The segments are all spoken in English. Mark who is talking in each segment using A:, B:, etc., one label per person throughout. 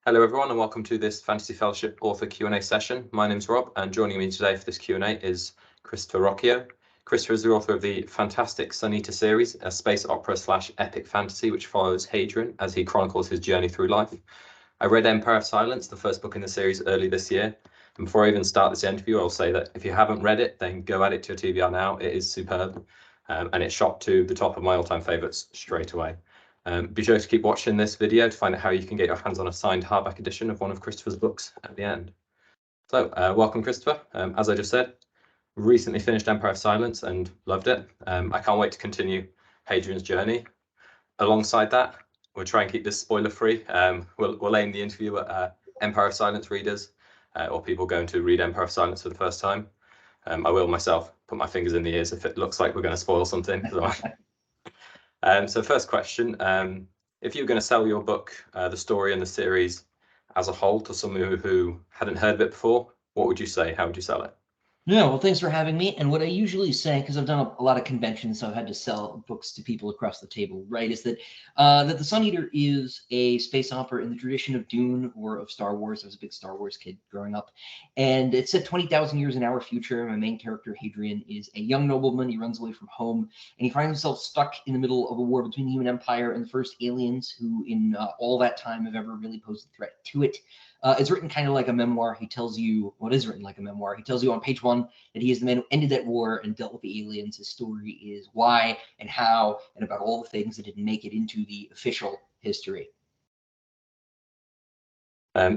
A: Hello everyone and welcome to this Fantasy Fellowship Author Q&A session. My name's Rob and joining me today for this Q&A is Christopher Ruocchio. Christopher is the author of the fantastic Sunita series, a space opera / epic fantasy which follows Hadrian as he chronicles his journey through life. I read Empire of Silence, the first book in the series, early this year. And before I even start this interview, I'll say that if you haven't read it, then go add it to your TBR now. It is superb and it shot to the top of my all-time favourites straight away. Be sure to keep watching this video to find out how you can get your hands on a signed hardback edition of one of Christopher's books at the end. So, welcome, Christopher. As I just said, recently finished Empire of Silence and loved it. I can't wait to continue Hadrian's journey. Alongside that, we'll try and keep this spoiler-free. We'll aim the interview at Empire of Silence readers or people going to read Empire of Silence for the first time. I will myself put my fingers in the ears if it looks like we're going to spoil something. So first question, if you were going to sell your book, the story and the series as a whole to someone who hadn't heard of it before, what would you say? How would you sell it?
B: Yeah, well, thanks for having me. And what I usually say, because I've done a lot of conventions, so I've had to sell books to people across the table, right, is that that The Sun Eater is a space opera in the tradition of Dune or of Star Wars. I was a big Star Wars kid growing up. And it's set 20,000 years in our future. My main character, Hadrian, is a young nobleman. He runs away from home, and he finds himself stuck in the middle of a war between the human empire and the first aliens who, in all that time, have ever really posed a threat to it. It's written kind of like a memoir. He tells you what is written like a memoir. He tells you on page 1 that he is the man who ended that war and dealt with the aliens. His story is why and how and about all the things that didn't make it into the official history.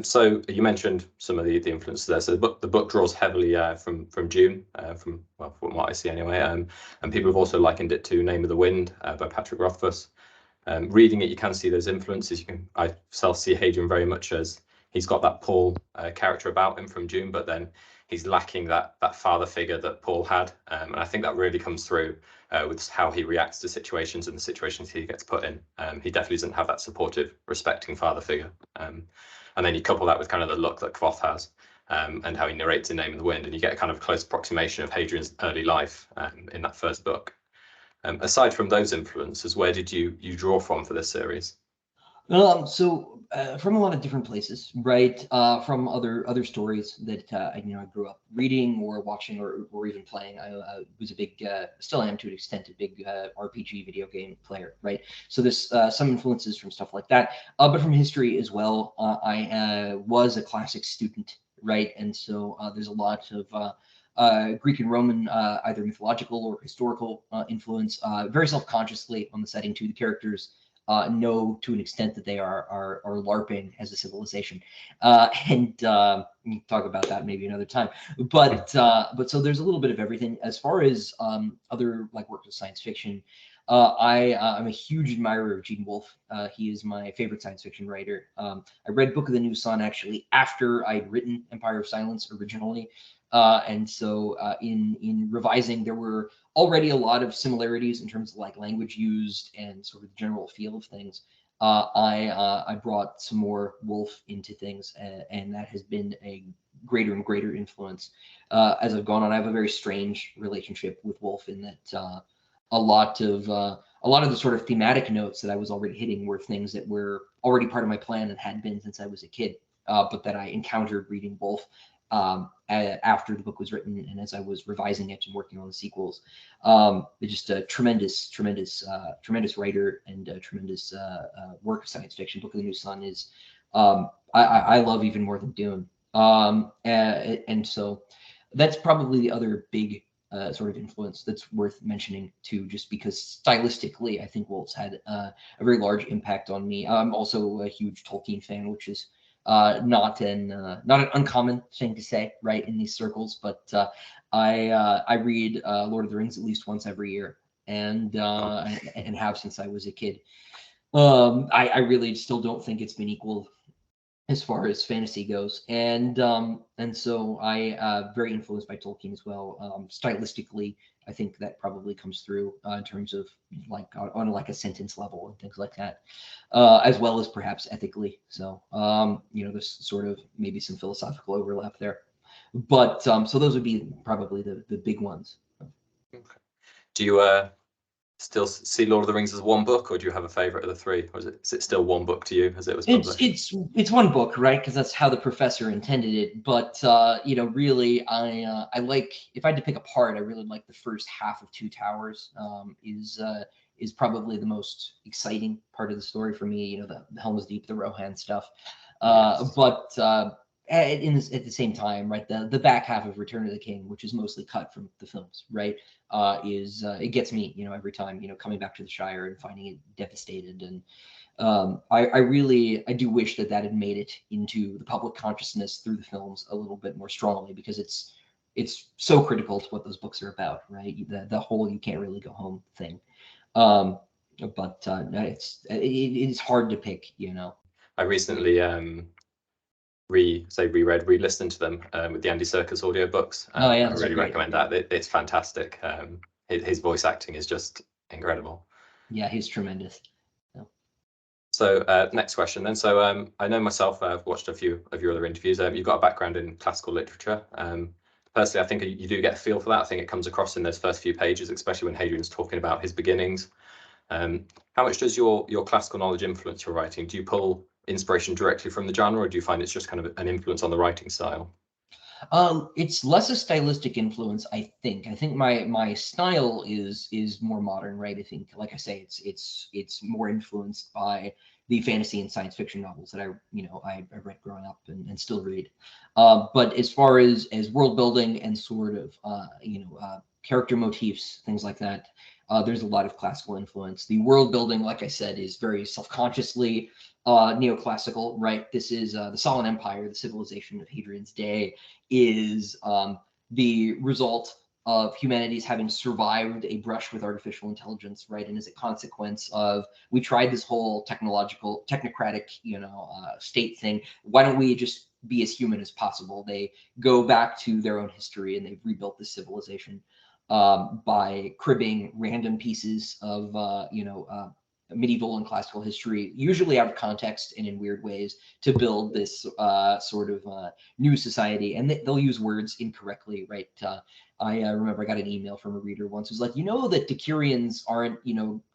A: So you mentioned some of the influences there. So the book draws heavily from Dune, from what I see anyway. And people have also likened it to Name of the Wind by Patrick Rothfuss. Reading it, you can see those influences. I self see Hadrian very much as he's got that Paul character about him from Dune, but then he's lacking that father figure that Paul had, and I think that really comes through with how he reacts to situations and the situations he gets put in. He definitely doesn't have that supportive, respecting father figure. And then you couple that with kind of the look that Kvothe has, and how he narrates in Name of the Wind, and you get a kind of close approximation of Hadrian's early life in that first book. Aside from those influences, where did you draw from for this series?
B: From a lot of different places, right? From other stories that I grew up reading or watching or even playing. I was a big, still am to an extent, a big RPG video game player, right? So there's some influences from stuff like that, but from history as well. I was a classics student, right? And so there's a lot of Greek and Roman, either mythological or historical influence, very self-consciously on the setting too. The characters know to an extent that they are LARPing as a civilization, and we can talk about that maybe another time. But so there's a little bit of everything as far as other like works of science fiction. I'm a huge admirer of Gene Wolfe. He is my favorite science fiction writer. I read Book of the New Sun actually after I'd written Empire of Silence originally. And so in revising, there were already a lot of similarities in terms of like language used and sort of the general feel of things. I brought some more Wolfe into things, and that has been a greater and greater influence as I've gone on. I have a very strange relationship with Wolfe in that a lot of the sort of thematic notes that I was already hitting were things that were already part of my plan and had been since I was a kid, but that I encountered reading Wolfe after the book was written and as I was revising it and working on the sequels. Just a tremendous writer and a tremendous work of science fiction. Book of the New Sun is I love even more than Dune. And so that's probably the other big sort of influence that's worth mentioning too, just because stylistically, I think Wolfe's had a very large impact on me. I'm also a huge Tolkien fan, which is not an uncommon thing to say, right, in these circles. But I read Lord of the Rings at least once every year, and have since I was a kid. I really still don't think it's been equal as far as fantasy goes, and so I very influenced by Tolkien as well. Stylistically, I think that probably comes through in terms of like on like a sentence level and things like that, as well as perhaps ethically. So there's sort of maybe some philosophical overlap there, but so those would be probably the big ones.
A: Okay. Do you still see Lord of the Rings as one book, or do you have a favorite of the three? Or is it still one book to you as it was published?
B: It's one book, right? Because that's how the professor intended it. But you know, really, I like, if I had to pick a part, I really like the first half of Two Towers. Is probably the most exciting part of the story for me. You know, the Helm's Deep, the Rohan stuff.
A: Yes.
B: But at the same time, right, the back half of Return of the King, which is mostly cut from the films, right, it gets me, you know, every time, you know, coming back to the Shire and finding it devastated. And I do wish that had made it into the public consciousness through the films a little bit more strongly, because it's so critical to what those books are about, right? The whole "you can't really go home" thing. But it is hard to pick, you know.
A: I recently re-listened to them with the Andy Serkis audiobooks.
B: Oh yeah,
A: I
B: those are
A: really
B: great.
A: recommend that. It's fantastic. His voice acting is just incredible.
B: Yeah, he's tremendous.
A: So next question then. So I know myself, I've watched a few of your other interviews. You've got a background in classical literature. Personally, I think you do get a feel for that. I think it comes across in those first few pages, especially when Hadrian's talking about his beginnings. How much does your classical knowledge influence your writing? Do you pull inspiration directly from the genre, or do you find it's just kind of an influence on the writing style?
B: It's less a stylistic influence, I think. I think my style is more modern, right? I think, like I say, it's more influenced by the fantasy and science fiction novels that I read growing up and still read. But as far as world building and sort of character motifs, things like that, there's a lot of classical influence. The world building, like I said, is very self-consciously neoclassical, right? This is the Solon Empire, the civilization of Hadrian's day, is the result of humanities having survived a brush with artificial intelligence, right? And as a consequence of, we tried this whole technocratic, state thing. Why don't we just be as human as possible? They go back to their own history and they've rebuilt this civilization by cribbing random pieces of, medieval and classical history, usually out of context and in weird ways, to build this sort of new society. And they'll use words incorrectly, right? I remember I got an email from a reader once who's like, that Decurions aren't,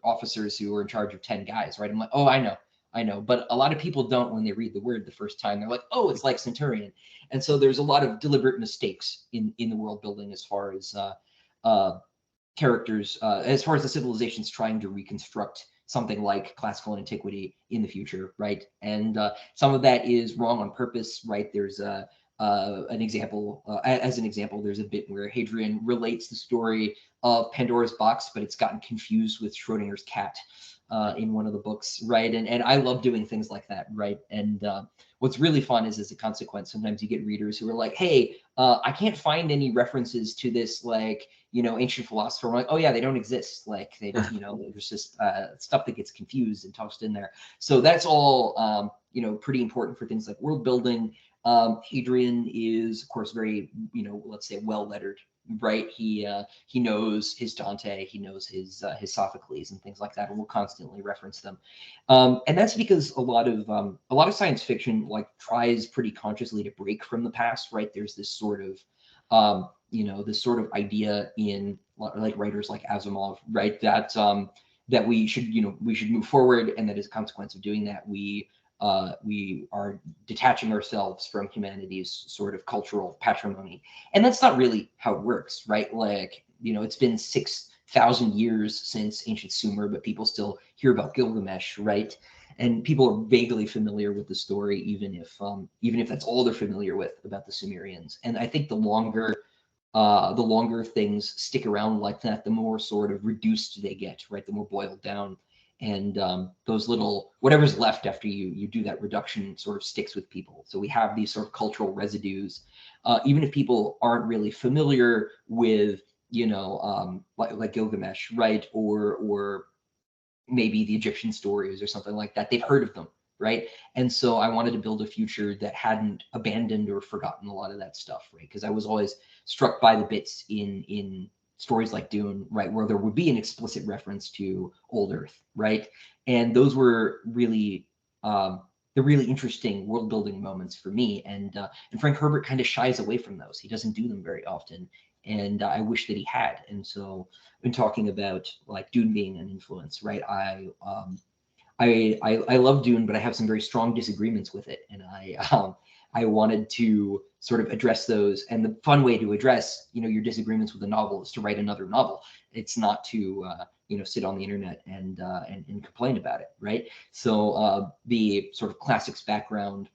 B: officers who are in charge of 10 guys, right? I'm like, oh, I know. But a lot of people don't when they read the word the first time. They're like, oh, it's like Centurion. And so there's a lot of deliberate mistakes in the world building as far as characters, as far as the civilization's trying to reconstruct something like classical antiquity in the future, right? And some of that is wrong on purpose, right? There's an example, there's a bit where Hadrian relates the story of Pandora's box, but it's gotten confused with Schrodinger's cat in one of the books, right? And I love doing things like that, right? And what's really fun is, as a consequence, sometimes you get readers who are like, hey, I can't find any references to this, like, ancient philosopher. I'm like, oh yeah, they don't exist. Like, they, there's just stuff that gets confused and tossed in there. So that's all, pretty important for things like world building. Hadrian is, of course, very, let's say, well-lettered, right? He knows his Dante, he knows his Sophocles and things like that, and will constantly reference them. And that's because a lot of science fiction tries pretty consciously to break from the past, right? There's this sort of this sort of idea in writers like Asimov, right? That we should move forward, and that as a consequence of doing that, we are detaching ourselves from humanity's sort of cultural patrimony. And that's not really how it works, right? It's been 6,000 years since ancient Sumer, but people still hear about Gilgamesh, right? And people are vaguely familiar with the story, even if that's all they're familiar with about the Sumerians. And I think the longer things stick around like that, the more sort of reduced they get, right? The more boiled down. And those little, whatever's left after you do that reduction sort of sticks with people. So we have these sort of cultural residues, even if people aren't really familiar with, like Gilgamesh, right? Or maybe the Egyptian stories or something like that. They've heard of them, right? And so I wanted to build a future that hadn't abandoned or forgotten a lot of that stuff, right? Because I was always struck by the bits in stories like Dune, right, where there would be an explicit reference to Old Earth, right? And those were really the really interesting world building moments for me. And Frank Herbert kind of shies away from those. He doesn't do them very often. and I wish that he had. And so I've been talking about like Dune being an influence, right? I love Dune, but I have some very strong disagreements with it, and I wanted to sort of address those. And the fun way to address your disagreements with a novel is to write another novel. It's not to sit on the internet and complain about it, right? So the sort of classics background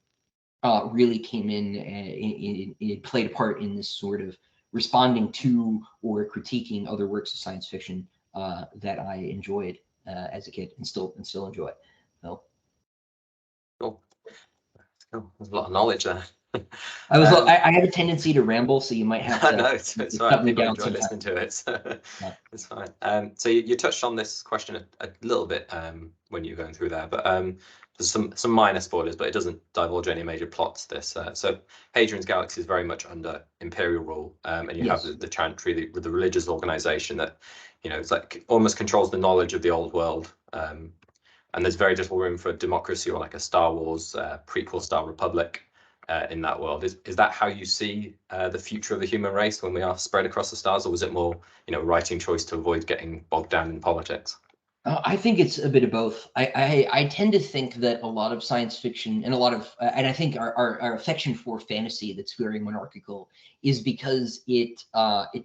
B: really came in, and it played a part in this sort of responding to or critiquing other works of science fiction that I enjoyed as a kid and still enjoy. So
A: Cool. Cool. There's a lot of knowledge there.
B: I have a tendency to ramble, so you might have to
A: No, it's
B: cut
A: fine.
B: me
A: People
B: down
A: enjoy
B: sometime.
A: listening to it. So
B: Yeah.
A: it's fine. So you touched on this question a little bit when you were going through there, but there's some minor spoilers, but it doesn't divulge any major plots. This so Hadrian's Galaxy is very much under Imperial rule, and you have
B: Yes.
A: the Chantry, the religious organization that it's like almost controls the knowledge of the old world. And there's very little room for democracy or like a Star Wars prequel style republic in that world. Is that how you see the future of the human race when we are spread across the stars, or was it more writing choice to avoid getting bogged down in politics?
B: I think it's a bit of both. I tend to think that a lot of science fiction and a lot of and I think our affection for fantasy that's very monarchical is because it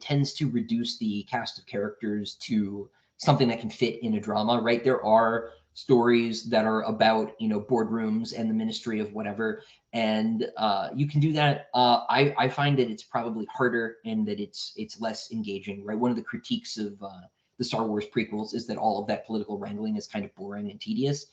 B: tends to reduce the cast of characters to something that can fit in a drama, right? There are stories that are about boardrooms and the ministry of whatever, and you can do that. I find that it's probably harder and that it's less engaging, right? One of the critiques of the Star Wars prequels is that all of that political wrangling is kind of boring and tedious.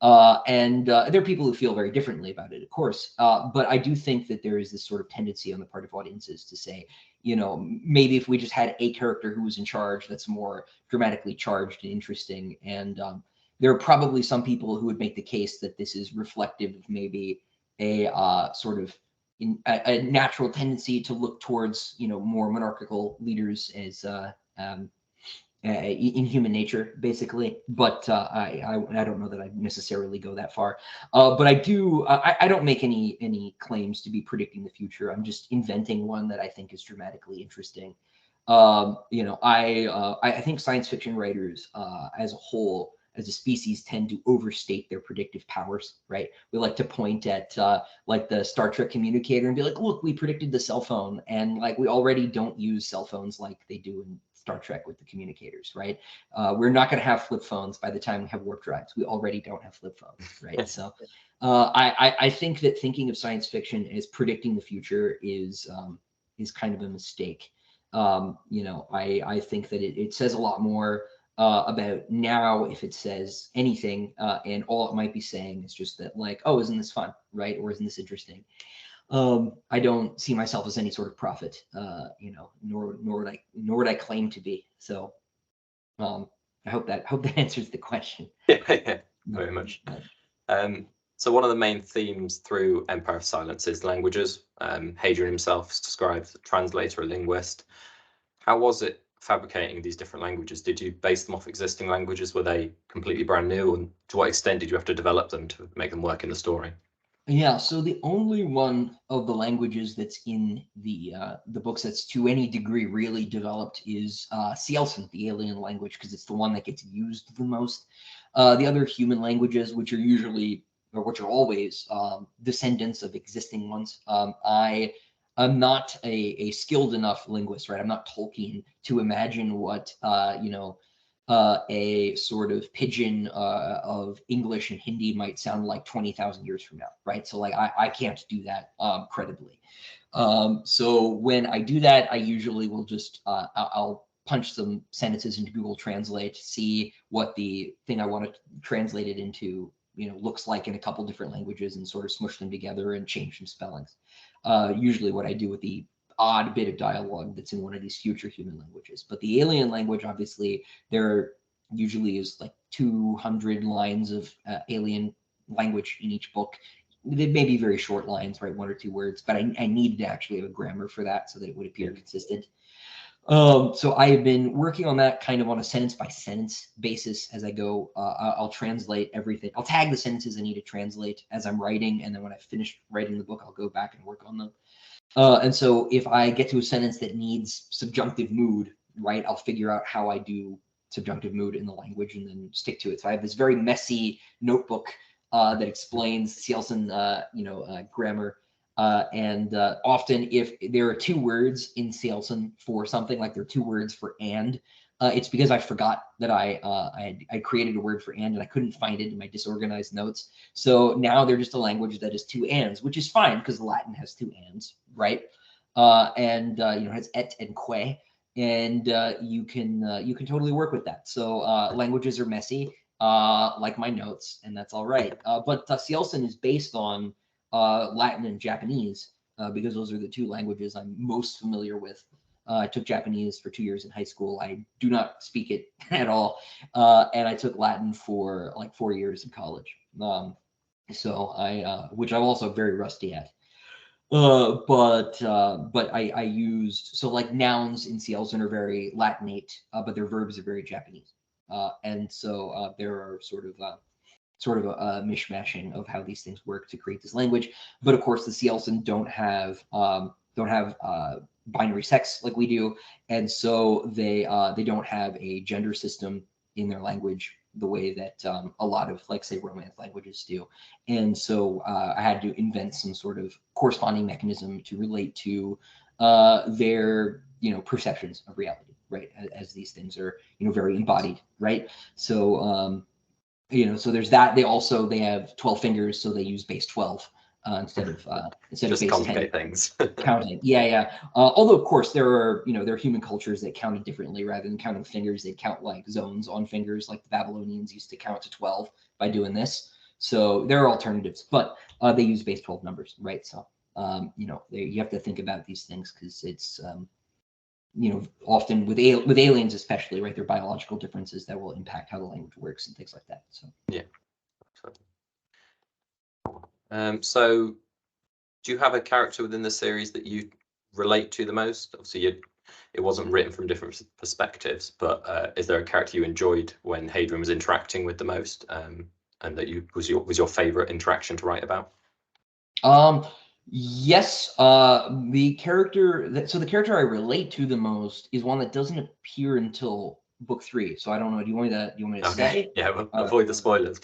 B: And there are people who feel very differently about it, of course. But I do think that there is this sort of tendency on the part of audiences to say, maybe if we just had a character who was in charge that's more dramatically charged and interesting. And there are probably some people who would make the case that this is reflective of maybe a sort of a natural tendency to look towards, more monarchical leaders as in human nature, basically. But I don't know that I necessarily go that far. But I do. I don't make any claims to be predicting the future. I'm just inventing one that I think is dramatically interesting. I think science fiction writers as a whole, as a species, tend to overstate their predictive powers, right? We like to point at like the Star Trek communicator and be like, look, we predicted the cell phone. And like we already don't use cell phones like they do in Star Trek with the communicators, right? We're not going to have flip phones by the time we have warp drives. We already don't have flip phones, right? So I think that thinking of science fiction as predicting the future is kind of a mistake. I think that it says a lot more about now if it says anything, and all it might be saying is just that, like, oh, isn't this fun, right? Or isn't this interesting? I don't see myself as any sort of prophet, nor would I claim to be. So I hope that answers the question.
A: Yeah, very much. So one of the main themes through Empire of Silence is languages. Hadrian himself is described as a translator, a linguist. How was it fabricating these different languages? Did you base them off existing languages? Were they completely brand new? And to what extent did you have to develop them to make them work in the story?
B: Yeah, so the only one of the languages that's in the books that's to any degree really developed is Cielsen, the alien language, because it's the one that gets used the most. The other human languages, which are usually or which are always descendants of existing ones, I'm not a skilled enough linguist, right? I'm not Tolkien to imagine what a sort of pidgin of English and Hindi might sound like 20,000 years from now, right? So like I can't do that credibly. So when I do that, I usually will just I'll punch some sentences into Google Translate, see what the thing I want to translate it into looks like in a couple different languages, and sort of smush them together and change some spellings. Usually what I do with the odd bit of dialogue that's in one of these future human languages. But the alien language, obviously, there usually is like 200 lines of alien language in each book. They may be very short lines, right? One or two words, but I needed to actually have a grammar for that so that it would appear consistent. So I have been working on that kind of on a sentence by sentence basis as I go. I'll translate everything. I'll tag the sentences I need to translate as I'm writing, and then when I finish writing the book, I'll go back and work on them. And so if I get to a sentence that needs subjunctive mood, right, I'll figure out how I do subjunctive mood in the language and then stick to it. So I have this very messy notebook that explains Sealson, grammar. And often if there are 2 words in Sealson for something, like there are 2 words for and, it's because I forgot that I created a word for and I couldn't find it in my disorganized notes. So now they're just a language that is 2 ands, which is fine because Latin has 2 ands, right? And has et and que, and you can totally work with that. So languages are messy, like my notes, and that's all right. But Sealson is based on Latin and Japanese because those are the 2 languages I'm most familiar with. I took Japanese for 2 years in high school. I do not speak it at all. And I took Latin for like 4 years in college. So which I'm also very rusty at. But I used, so like nouns in Sealson are very Latinate, but their verbs are very Japanese. And so there are sort of a mishmashing of how these things work to create this language. But of course, the Sealson don't have binary sex like we do, and so they don't have a gender system in their language the way that a lot of, like, say, Romance languages do. And so I had to invent some sort of corresponding mechanism to relate to their perceptions of reality, right? As these things are very embodied, right? So so there's that. They have 12 fingers, so they use base 12 instead of
A: Just
B: base
A: complicate
B: 10
A: things.
B: counting. Yeah. Although of course there are human cultures that counted differently. Rather than counting fingers, they count like zones on fingers. Like the Babylonians used to count to 12 by doing this. So there are alternatives, but they use base 12 numbers, right? So you have to think about these things because it's often with aliens especially, right? There are biological differences that will impact how the language works and things like that. So
A: yeah. So do you have a character within the series that you relate to the most? Obviously, it wasn't written from different perspectives, but is there a character you enjoyed when Hadrian was interacting with the most, and that was your favorite interaction to write about?
B: Yes. The character I relate to the most is one that doesn't appear until book 3. So I don't know. Do you want me to say?
A: Yeah, we'll avoid the spoilers.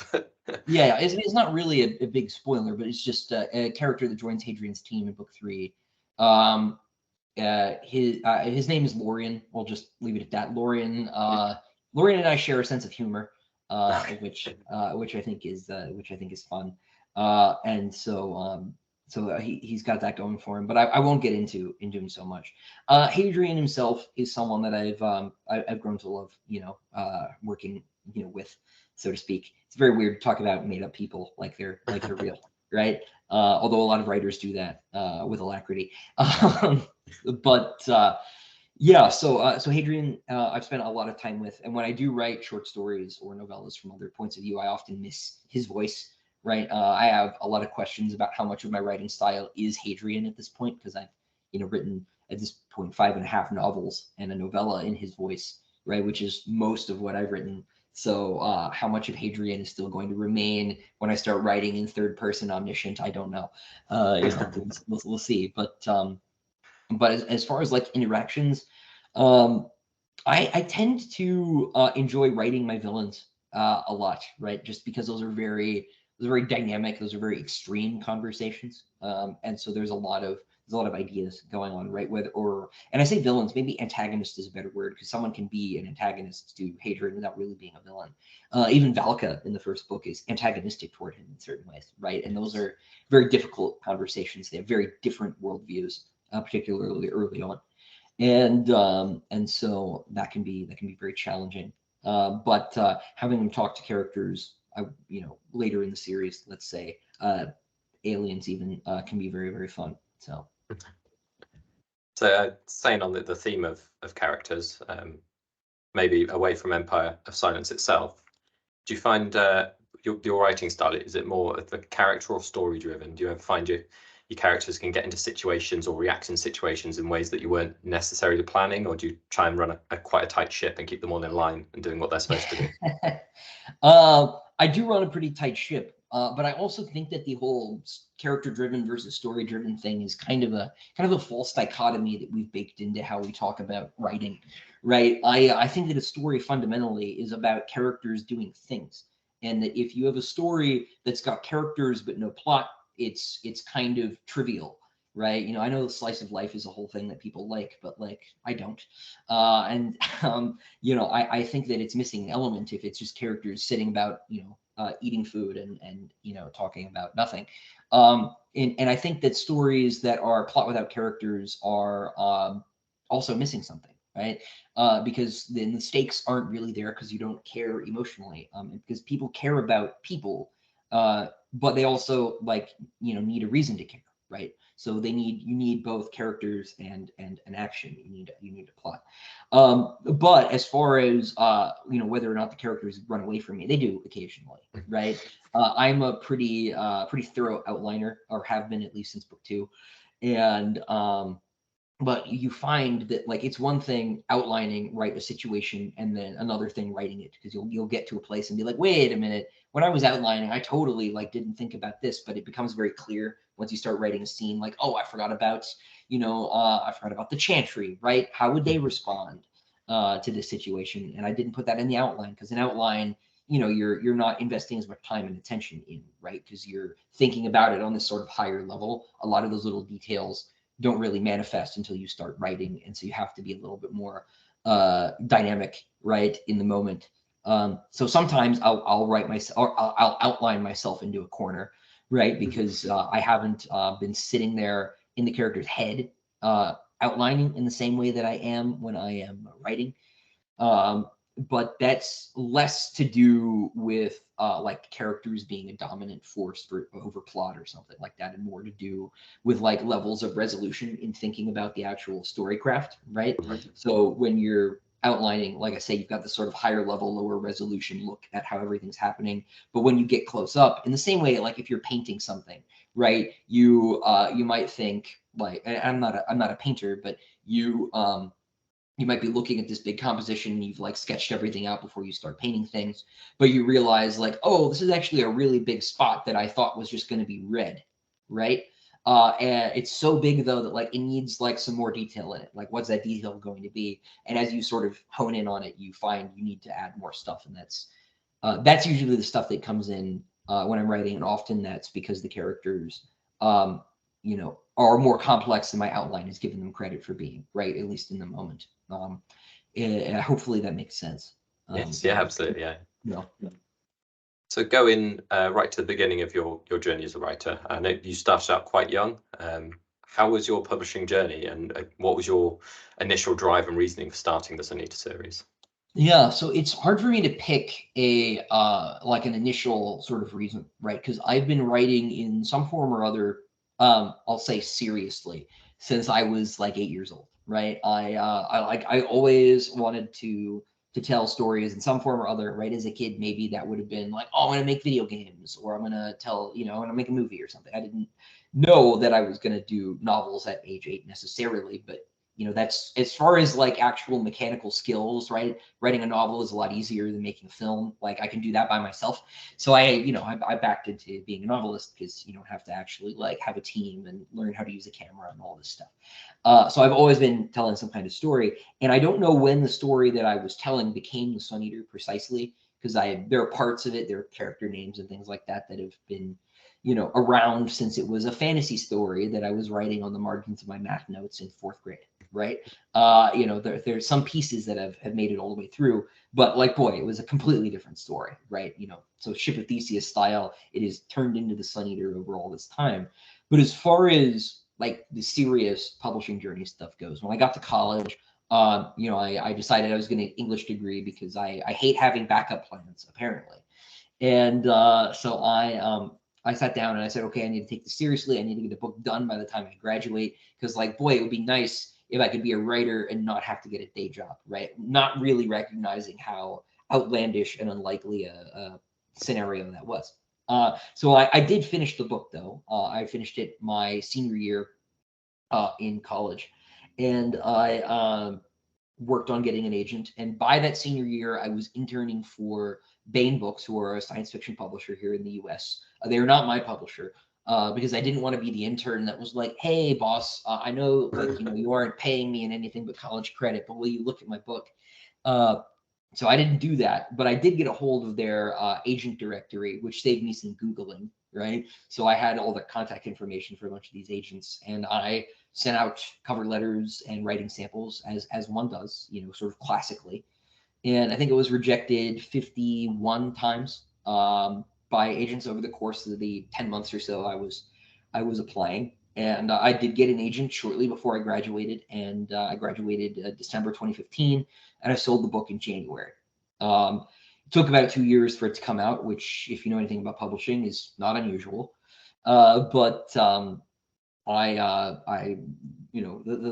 B: Yeah. It's not really a big spoiler, but it's just a character that joins Hadrian's team in book 3. His name is Lorien. We'll just leave it at that. Lorien and I share a sense of humor, which I think is fun. And so he's got that going for him. But I won't get into him so much. Hadrian himself is someone that I've grown to love. Working with, so to speak. It's very weird to talk about made up people like they're real, right? Although a lot of writers do that with alacrity. But yeah, so Hadrian, I've spent a lot of time with, and when I do write short stories or novellas from other points of view, I often miss his voice, right? I have a lot of questions about how much of my writing style is Hadrian at this point, because I've written at this point 5.5 novels and a novella in his voice, right, which is most of what I've written. So how much of Hadrian is still going to remain when I start writing in third person omniscient, I don't know. We'll see. But as far as like interactions, I tend to enjoy writing my villains a lot, right? Just because those are very dynamic, those are very extreme conversations, and so there's a lot of ideas going on, right? And I say villains, maybe antagonist is a better word, because someone can be an antagonist to Hadrian without really being a villain. Even Valka in the first book is antagonistic toward him in certain ways, right? And those are very difficult conversations. They have very different worldviews, particularly early on. And so that can be very challenging. But having them talk to characters, later in the series, let's say aliens even, can be very, very fun. So
A: staying on the theme of characters, maybe away from Empire of Silence itself, do you find your writing style, is it more of the character or story driven? Do you ever find your characters can get into situations or react in situations in ways that you weren't necessarily planning, or do you try and run quite a tight ship and keep them all in line and doing what they're supposed to do?
B: I do run a pretty tight ship, But I also think that the whole character-driven versus story-driven thing is kind of a false dichotomy that we've baked into how we talk about writing, right? I think that a story fundamentally is about characters doing things, and that if you have a story that's got characters but no plot, it's kind of trivial, right? You know, I know the slice of life is a whole thing that people like, but like I don't. And you know, I think that it's missing an element if it's just characters sitting about, you know, eating food and you know, talking about nothing. And I think that stories that are plot without characters are also missing something, right? Because then the stakes aren't really there because you don't care emotionally, because people care about people, but they also, like, you know, need a reason to care, right? So you need both characters and an action. You need a plot. But as far as you know, whether or not the characters run away from me, they do occasionally, right? I'm a pretty thorough outliner, or have been at least since book 2, and but you find that, like, it's one thing outlining, right, a situation, and then another thing writing it, because you'll get to a place and be like, wait a minute, when I was outlining, I totally like didn't think about this, but it becomes very clear once you start writing a scene, like, oh, I forgot about, you know, I forgot about the chantry, right? How would they respond to this situation? And I didn't put that in the outline, because an outline, you know, you're not investing as much time and attention in, right? Because you're thinking about it on this sort of higher level. A lot of those little details don't really manifest until you start writing, and so you have to be a little bit more dynamic, right, in the moment. So sometimes I'll write myself, or I'll outline myself into a corner, right, because I haven't been sitting there in the character's head outlining in the same way that I am when I am writing. Um, but that's less to do with like characters being a dominant force over plot or something like that, and more to do with like levels of resolution in thinking about the actual story craft, right? So when you're outlining, like I say, you've got this sort of higher level, lower resolution look at how everything's happening. But when you get close up, in the same way, like if you're painting something, right, you might think, like, and I'm not a painter, but you might be looking at this big composition and you've like sketched everything out before you start painting things, but you realize, like, oh, this is actually a really big spot that I thought was just going to be red, right? And it's so big though that like it needs like some more detail in it. Like, what's that detail going to be? And as you sort of hone in on it, you find you need to add more stuff, and that's usually the stuff that comes in when I'm writing, and often that's because the characters, you know, are more complex than my outline is giving them credit for being, right? At least in the moment. And hopefully that makes sense.
A: Yes, yeah, absolutely, yeah.
B: Yeah.
A: So going right to the beginning of your journey as a writer, I know you started out quite young. How was your publishing journey, and what was your initial drive and reasoning for starting the Sunita series?
B: Yeah, so it's hard for me to pick a like an initial sort of reason, right? Because I've been writing in some form or other, I'll say seriously, since I was like 8 years old, right? I always wanted to tell stories in some form or other, right? As a kid, maybe that would have been like, oh, I'm gonna make video games, or I'm gonna tell, you know, I'm gonna make a movie or something. I didn't know that I was gonna do novels at age 8 necessarily, but you know, that's as far as like actual mechanical skills, right? Writing a novel is a lot easier than making a film. Like I can do that by myself. So I backed into being a novelist because you don't have to actually like have a team and learn how to use a camera and all this stuff. So I've always been telling some kind of story, and I don't know when the story that I was telling became the Sun Eater precisely, because there are parts of it, there are character names and things like that that have been, you know, around since it was a fantasy story that I was writing on the margins of my math notes in 4th grade, right? You know, there's some pieces that have made it all the way through, but like, boy, it was a completely different story, right? You know, so Ship of Theseus style, it is turned into the Sun Eater over all this time. But as far as like the serious publishing journey stuff goes, when I got to college, you know, I decided I was getting an English degree because I hate having backup plans, apparently. And so I sat down and I said, okay, I need to take this seriously. I need to get the book done by the time I graduate, because like, boy, it would be nice if I could be a writer and not have to get a day job, right? Not really recognizing how outlandish and unlikely a scenario that was. So I did finish the book though. I finished it my senior year in college, and I worked on getting an agent. And by that senior year, I was interning for Baen Books, who are a science fiction publisher here in the US. They are not my publisher. Because I didn't want to be the intern that was like, "Hey, boss, I know, like, you aren't paying me in anything but college credit, but will you look at my book?" So I didn't do that, but I did get a hold of their agent directory, which saved me some Googling, right? So I had all the contact information for a bunch of these agents, and I sent out cover letters and writing samples as one does, sort of classically. And I think it was rejected 51 times by agents over the course of the 10 months or so I was applying. And I did get an agent shortly before I graduated, and I graduated December 2015, and I sold the book in January. It took about 2 years for it to come out, which, if you know anything about publishing, is not unusual. But the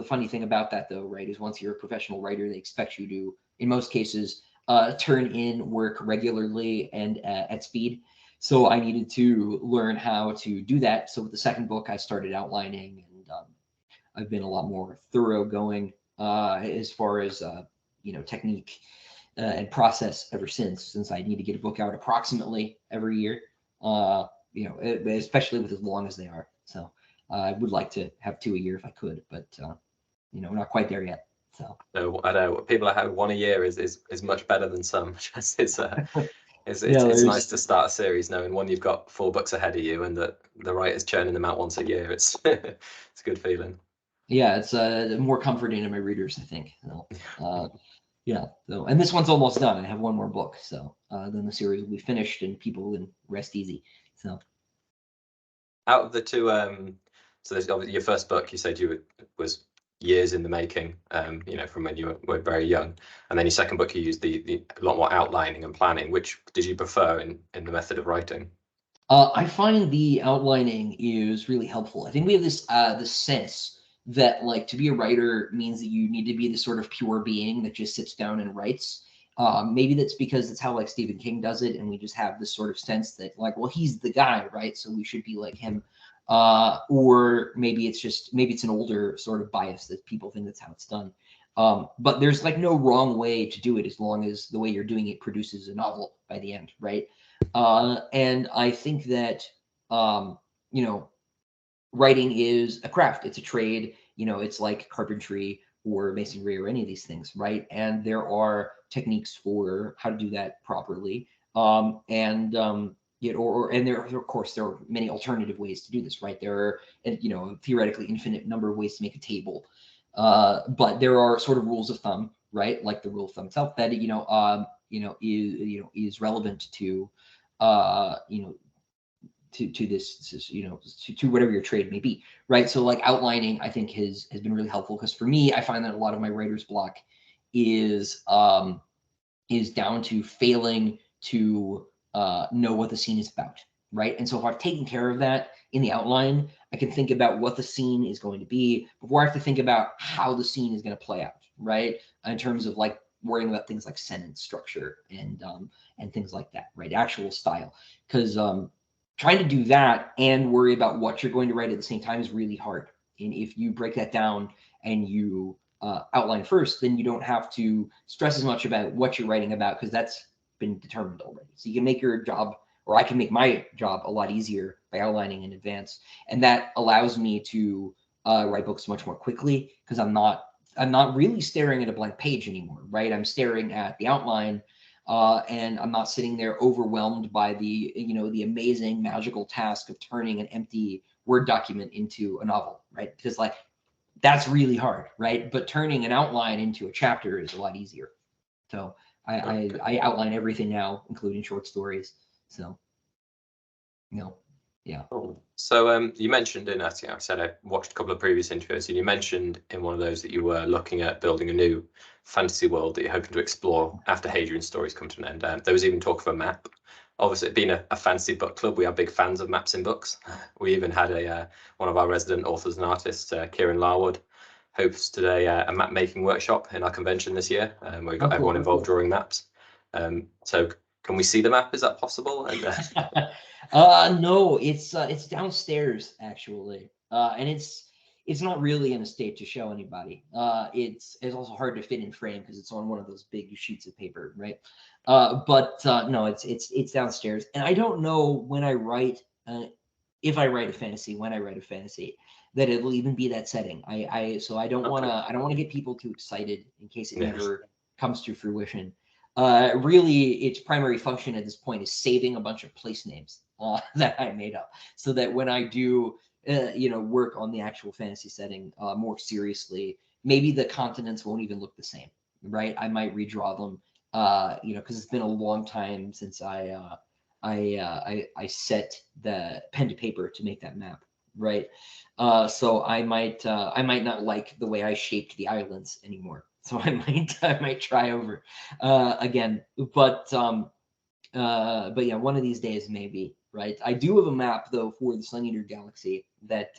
B: funny thing about that, though, right, is once you're a professional writer, they expect you to, in most cases, turn in work regularly and at speed. So I needed to learn how to do that. So with the second book, I started outlining, and I've been a lot more thoroughgoing as far as technique and process ever since I need to get a book out approximately every year. Especially with as long as they are. So I would like to have 2 a year if I could, but we're not quite there yet. So
A: no, I know people are having 1 a year is much better than some. It's nice to start a series knowing one, you've got 4 books ahead of you, and that the writer's churning them out once a year. It's it's a good feeling.
B: Yeah, it's more comforting to my readers, I think. Yeah. So, and this one's almost done. I have one more book, so then the series will be finished and people can rest easy. So,
A: out of the two, so there's obviously your first book. You said was years in the making, from when you were very young, and then your second book you used the a lot more outlining and planning. Which did you prefer in the method of writing?
B: I find the outlining is really helpful. I think we have this sense that, like, to be a writer means that you need to be this sort of pure being that just sits down and writes. Maybe that's because it's how, like, Stephen King does it, and we just have this sort of sense that, like, well, he's the guy, right? So we should be like him. Or maybe it's an older sort of bias that people think that's how it's done. But there's, like, no wrong way to do it as long as the way you're doing it produces a novel by the end, right? And I think that writing is a craft. It's a trade. It's like carpentry or masonry or any of these things, right? And there are techniques for how to do that properly. And there, of course, there are many alternative ways to do this, right? There are, theoretically infinite number of ways to make a table. But there are sort of rules of thumb, right? Like the rule of thumb itself that, is relevant to to this, to whatever your trade may be, right? So, like, outlining, I think has been really helpful, because for me, I find that a lot of my writer's block is down to failing to know what the scene is about, right? And so if I've taken care of that in the outline, I can think about what the scene is going to be before I have to think about how the scene is going to play out, right? In terms of, like, worrying about things like sentence structure and things like that, right? Actual style, because trying to do that and worry about what you're going to write at the same time is really hard. And if you break that down and you outline first, then you don't have to stress as much about what you're writing about, because that's been determined already. So you can make your job, or I can make my job, a lot easier by outlining in advance. And that allows me to write books much more quickly, because I'm not really staring at a blank page anymore, right? I'm staring at the outline. And I'm not sitting there overwhelmed by the amazing magical task of turning an empty Word document into a novel, right? Because, like, that's really hard, right? But turning an outline into a chapter is a lot easier. So I outline everything now, including short stories. So, yeah.
A: Cool. So you mentioned I said I watched a couple of previous interviews, and you mentioned in one of those that you were looking at building a new fantasy world that you're hoping to explore after Hadrian's stories come to an end. There was even talk of a map. Obviously, being a fantasy book club, we are big fans of maps in books. We even had one of our resident authors and artists, Kieran Larwood, hosted a map making workshop in our convention this year, where we got everyone involved drawing maps. So can we see the map? Is that possible? And
B: no, it's downstairs, actually, and it's not really in a state to show anybody. It's also hard to fit in frame because it's on one of those big sheets of paper, right? But no, it's downstairs, and I don't know when I write, if I write a fantasy, when I write a fantasy, that it'll even be that setting. So I don't want to get people too excited in case it
A: Yeah.
B: never comes to fruition. Really, its primary function at this point is saving a bunch of place names that I made up, so that when I do work on the actual fantasy setting more seriously, maybe the continents won't even look the same, right? I might redraw them, because it's been a long time since I set the pen to paper to make that map, right? So I might not like the way I shaped the islands anymore. So I might try over again, but yeah, one of these days maybe, right? I do have a map though for the Sun Eater Galaxy that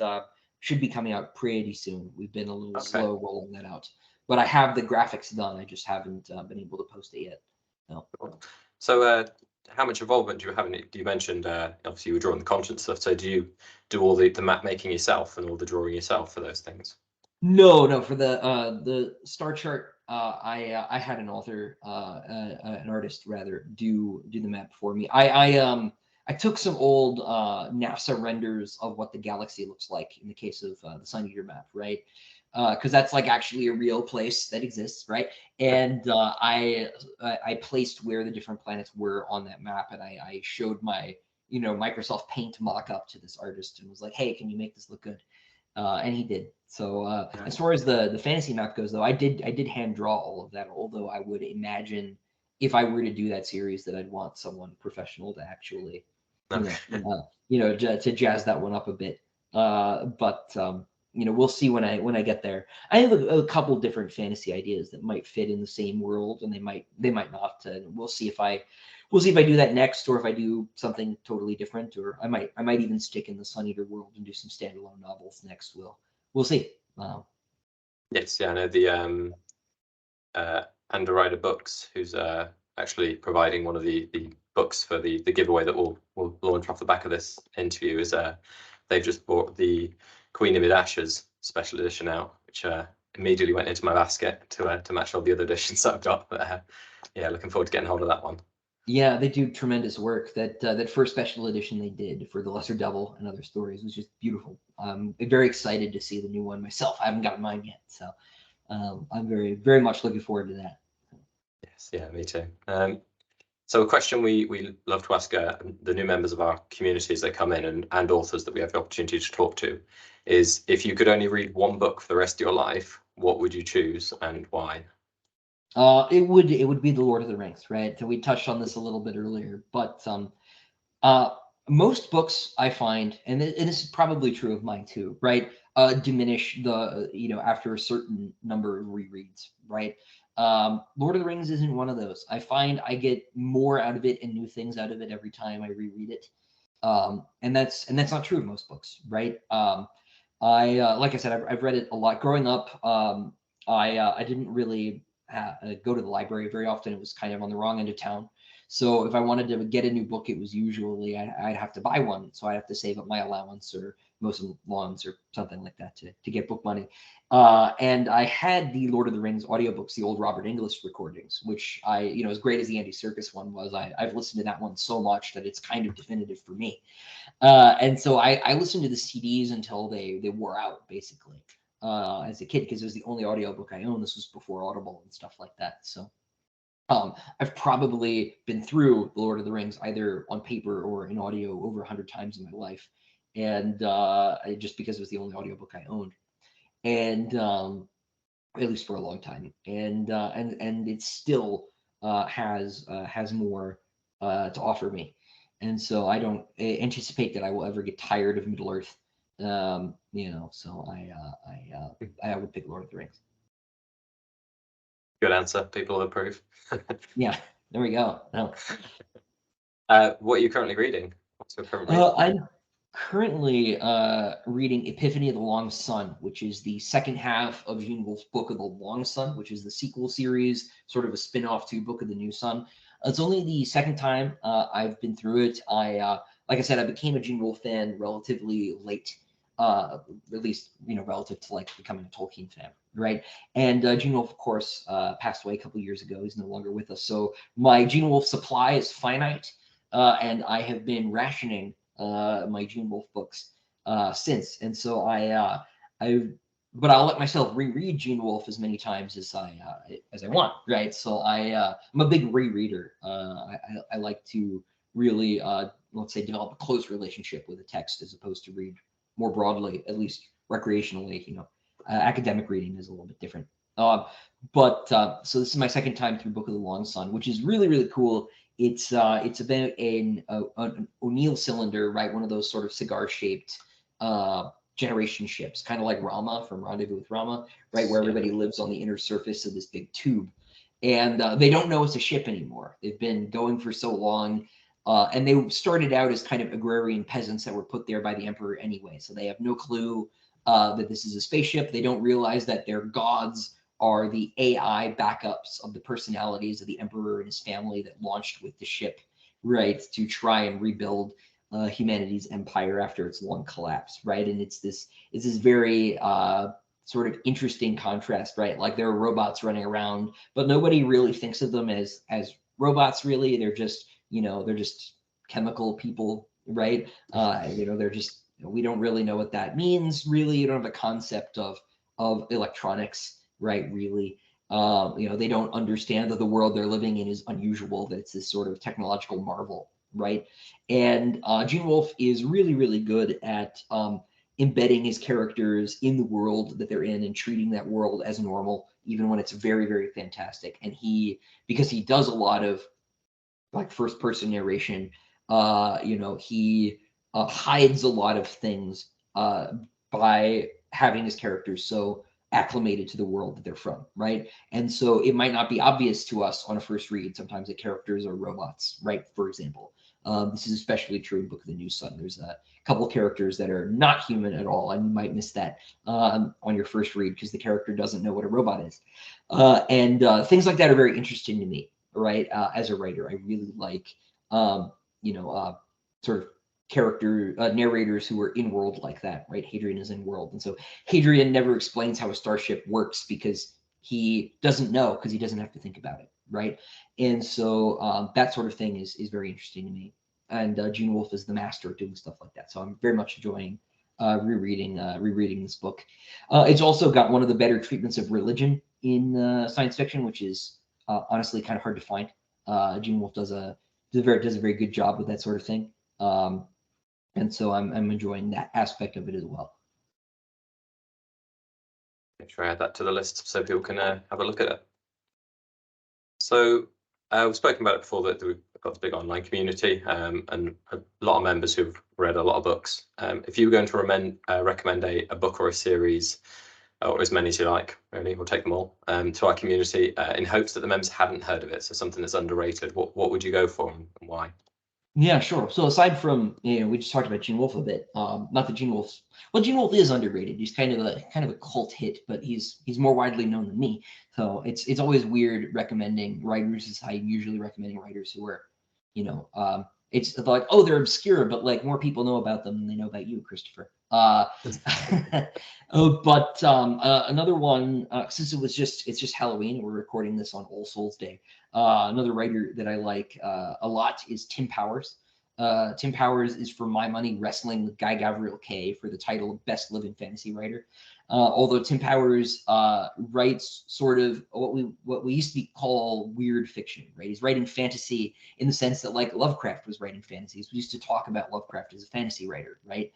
B: should be coming out pretty soon. We've been a little slow rolling that out, but I have the graphics done. I just haven't been able to post it yet. No.
A: So how much involvement do you have in it? You mentioned obviously you were drawing the content stuff. So do you do all the map making yourself and all the drawing yourself for those things?
B: No. For the star chart, I had an author, an artist rather, do the map for me. I took some old NASA renders of what the galaxy looks like in the case of the Sun Eater map, right? Because that's like actually a real place that exists, right? And I placed where the different planets were on that map, and I showed my Microsoft Paint mock-up to this artist and was like, hey, can you make this look good? And he did. So as far as the fantasy map goes, though, I did hand draw all of that. Although I would imagine if I were to do that series, that I'd want someone professional to actually, to jazz that one up a bit. But we'll see when I get there. I have a couple different fantasy ideas that might fit in the same world, and they might not. We'll see if I do that next, or if I do something totally different, or I might even stick in the Sun Eater world and do some standalone novels next. We'll see.
A: Yes, yeah, I know the Underwriter Books, who's actually providing one of the books for the giveaway that we'll launch off the back of this interview. Is they've just bought the Queen of Mid-Ashes special edition out, which immediately went into my basket to match all the other editions that I've got. But yeah, looking forward to getting hold of that one.
B: Yeah, they do tremendous work. That first special edition they did for The Lesser Devil and Other Stories was just beautiful. I'm very excited to see the new one myself. I haven't gotten mine yet, so I'm very, very much looking forward to that.
A: Yes, yeah, me too. So a question we love to ask the new members of our community as they come in, and authors that we have the opportunity to talk to, is if you could only read one book for the rest of your life, what would you choose and why?
B: It would be The Lord of the Rings, right? So we touched on this a little bit earlier, but most books I find, and this is probably true of mine too, right? Diminish after a certain number of rereads, right? Lord of the Rings isn't one of those. I find I get more out of it and new things out of it every time I reread it, and that's not true of most books, right? Like I said, I've read it a lot growing up. I didn't really go to the library very often. It was kind of on the wrong end of town. So if I wanted to get a new book, it was usually I'd have to buy one. So I'd have to save up my allowance or Muslim lawns or something like that to get book money. And I had the Lord of the Rings audiobooks, the old Robert Inglis recordings, which as great as the Andy Serkis one was, I've listened to that one so much that it's kind of definitive for me. And so I listened to the CDs until they wore out, basically, as a kid, because it was the only audiobook I owned. This was before Audible and stuff like that. So I've probably been through The Lord of the Rings either on paper or in audio over 100 times in my life, and just because it was the only audiobook I owned, and at least for a long time, and it still has more to offer me, and so I don't anticipate that I will ever get tired of Middle Earth. So I would pick Lord of the Rings.
A: Good answer. People will approve.
B: Yeah, there we go. No.
A: What are you currently reading? What's your current reading?
B: I'm currently reading Epiphany of the Long Sun, which is the second half of Gene Wolfe's Book of the Long Sun, which is the sequel series, sort of a spin-off to Book of the New Sun. It's only the second time I've been through it. Like I said, I became a Gene Wolfe fan relatively late. at least relative to like becoming a Tolkien fan, right? And Gene Wolfe, of course, passed away a couple of years ago. He's no longer with us, so my Gene Wolfe supply is finite, and I have been rationing my Gene Wolfe books since. And so but I'll let myself reread Gene Wolfe as many times as I want, right? So I'm a big rereader. I like to really let's say develop a close relationship with a text as opposed to read more broadly, at least recreationally. Academic reading is a little bit different. So this is my second time through Book of the Long Sun, which is really cool. It's about an O'Neill cylinder, right? One of those sort of cigar-shaped generation ships, kind of like Rama from Rendezvous with Rama, right? Where everybody lives on the inner surface of this big tube. And they don't know it's a ship anymore. They've been going for so long. And they started out as kind of agrarian peasants that were put there by the emperor anyway. So they have no clue that this is a spaceship. They don't realize that their gods are the AI backups of the personalities of the emperor and his family that launched with the ship, right, to try and rebuild humanity's empire after its long collapse, right? And it's this very sort of interesting contrast, right? Like there are robots running around, but nobody really thinks of them as robots. Really, they're just chemical people, right? They're just we don't really know what that means. Really, you don't have a concept of electronics, right? Really. They don't understand that the world they're living in is unusual, that it's this sort of technological marvel, right? And Gene Wolfe is really good at embedding his characters in the world that they're in and treating that world as normal, even when it's very fantastic. And because he does a lot of like first person narration, he hides a lot of things by having his characters so acclimated to the world that they're from, right? And so it might not be obvious to us on a first read sometimes that characters are robots, right? For example, this is especially true in Book of the New Sun. There's a couple characters that are not human at all, and you might miss that on your first read because the character doesn't know what a robot is. And things like that are very interesting to me, right? As a writer, I really like, sort of character narrators who are in world like that, right? Hadrian is in world, and so Hadrian never explains how a starship works because he doesn't know, because he doesn't have to think about it, right? And so that sort of thing is very interesting to me. And Gene Wolfe is the master at doing stuff like that. So I'm very much enjoying rereading this book. It's also got one of the better treatments of religion in science fiction, which is honestly kind of hard to find. Gene Wolfe does a very good job with that sort of thing. And so I'm enjoying that aspect of it as well.
A: Make sure I add that to the list so people can have a look at it. So we've spoken about it before, that we've got this big online community and a lot of members who've read a lot of books. If you were going to recommend a book or a series, or as many as you like, really, we'll take them all, to our community in hopes that the members hadn't heard of it, so something that's underrated, what would you go for and why?
B: Yeah, sure. So aside from, we just talked about Gene Wolfe a bit. Not that Gene Wolfe is underrated. He's kind of a cult hit, but he's more widely known than me. So it's always weird recommending writers as I'm usually recommending writers who are, it's like, oh, they're obscure, but like more people know about them than they know about you, Christopher. But another one, since it's just Halloween and we're recording this on All Souls Day, another writer that I like a lot is Tim Powers. Tim Powers is, for my money, wrestling with Guy Gavriel Kay for the title of Best Living Fantasy Writer. Although Tim Powers writes sort of what we used to call weird fiction, right? He's writing fantasy in the sense that like Lovecraft was writing fantasies. We used to talk about Lovecraft as a fantasy writer, right?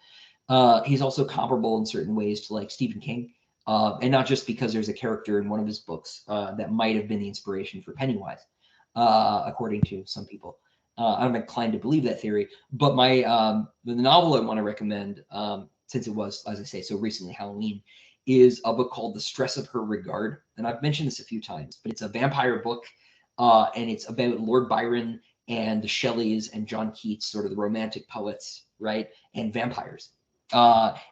B: He's also comparable in certain ways to like Stephen King, and not just because there's a character in one of his books that might have been the inspiration for Pennywise, according to some people. I'm inclined to believe that theory, but the novel I want to recommend, since it was, as I say, so recently Halloween, is a book called The Stress of Her Regard. And I've mentioned this a few times, but it's a vampire book, and it's about Lord Byron and the Shelleys and John Keats, sort of the romantic poets, right, and vampires,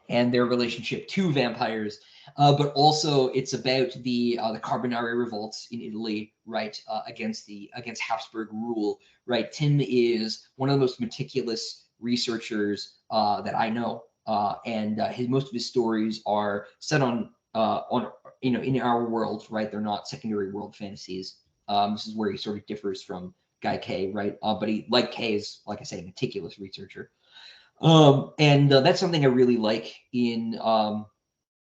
B: and their relationship to vampires. But also it's about the Carbonari revolts in Italy, right, against Habsburg rule, right. Tim is one of the most meticulous researchers that I know and most of his stories are set on in our world, right? They're not secondary world fantasies. This is where he sort of differs from Guy K, right? But he, like K, is, like I say, a meticulous researcher. And that's something I really like in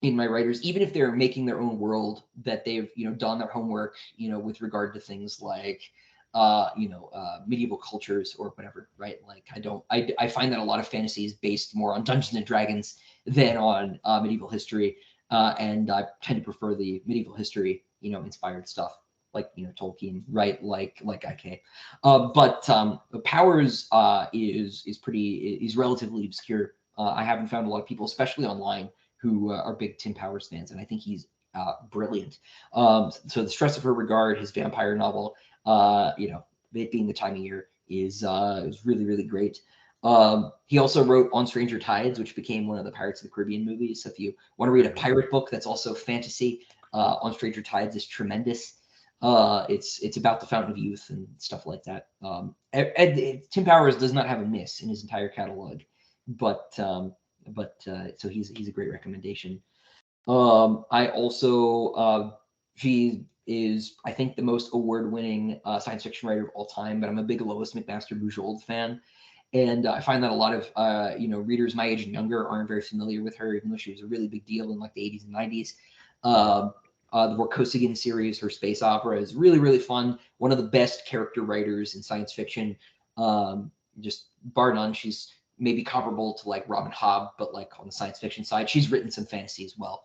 B: my writers, even if they're making their own world, that they've done their homework, with regard to things like medieval cultures or whatever, right? Like I find that a lot of fantasy is based more on Dungeons and Dragons than on medieval history, and I tend to prefer the medieval history inspired stuff, like Tolkien, right? Like IK. But Powers is relatively obscure. I haven't found a lot of people, especially online, who are big Tim Powers fans, and I think he's brilliant. So the Stress of Her Regard, his vampire novel, it being the time of year, is really, really great. He also wrote On Stranger Tides, which became one of the Pirates of the Caribbean movies. So if you want to read a pirate book that's also fantasy, On Stranger Tides is tremendous. It's about the Fountain of Youth and stuff like that. Tim Powers does not have a miss in his entire catalog, but so he's a great recommendation. I also she is, I think, the most award-winning science fiction writer of all time, but I'm a big Lois McMaster Bujold fan. And I find that a lot of readers my age and younger aren't very familiar with her, even though she was a really big deal in like the 80s and 90s. The Vorkosigan series, her space opera, is really, really fun. One of the best character writers in science fiction, just bar none. She's maybe comparable to like Robin Hobb, but like on the science fiction side. She's written some fantasy as well.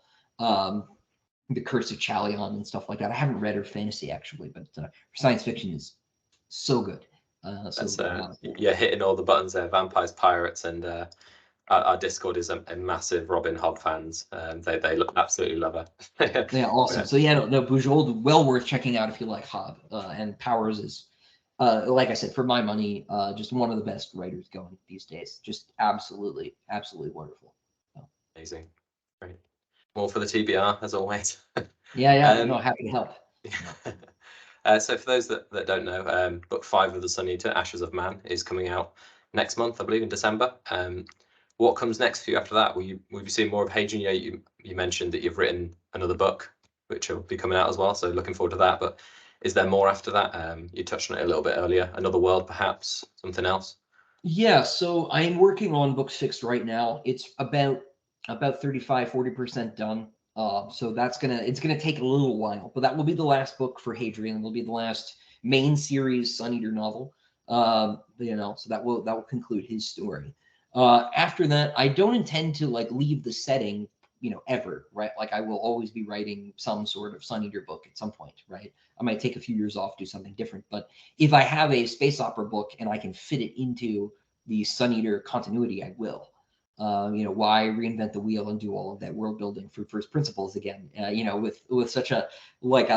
B: The Curse of Chalion and stuff like that. I haven't read her fantasy actually, but her science fiction is so good.
A: You're hitting all the buttons there. Vampires, pirates, and our Discord is a massive Robin Hobb fans. They absolutely love her.
B: Yeah, awesome.
A: Yeah.
B: So yeah, no, Bujold, well worth checking out if you like Hobb. And Powers is, like I said, for my money, just one of the best writers going these days. Just absolutely, absolutely wonderful. So.
A: Amazing, great. More for the TBR as always.
B: Yeah, no, happy to help.
A: So for those that don't know, book 5 of the Sun Eater, Ashes of Man, is coming out next month, I believe, in December. What comes next for you after that? Will you see more of Hadrian? Yeah, you mentioned that you've written another book, which will be coming out as well. So looking forward to that. But is there more after that? You touched on it a little bit earlier. Another world, perhaps something else.
B: Yeah, so I'm working on book 6 right now. It's about 35-40% done. So it's gonna take a little while, but that will be the last book for Hadrian. It'll be the last main series Sun Eater novel. So that will conclude his story. After that, I don't intend to like leave the setting, ever, right? Like I will always be writing some sort of Sun Eater book at some point, right? I might take a few years off, do something different, but if I have a space opera book and I can fit it into the Sun Eater continuity, I will. Why reinvent the wheel and do all of that world building for first principles again? With such a long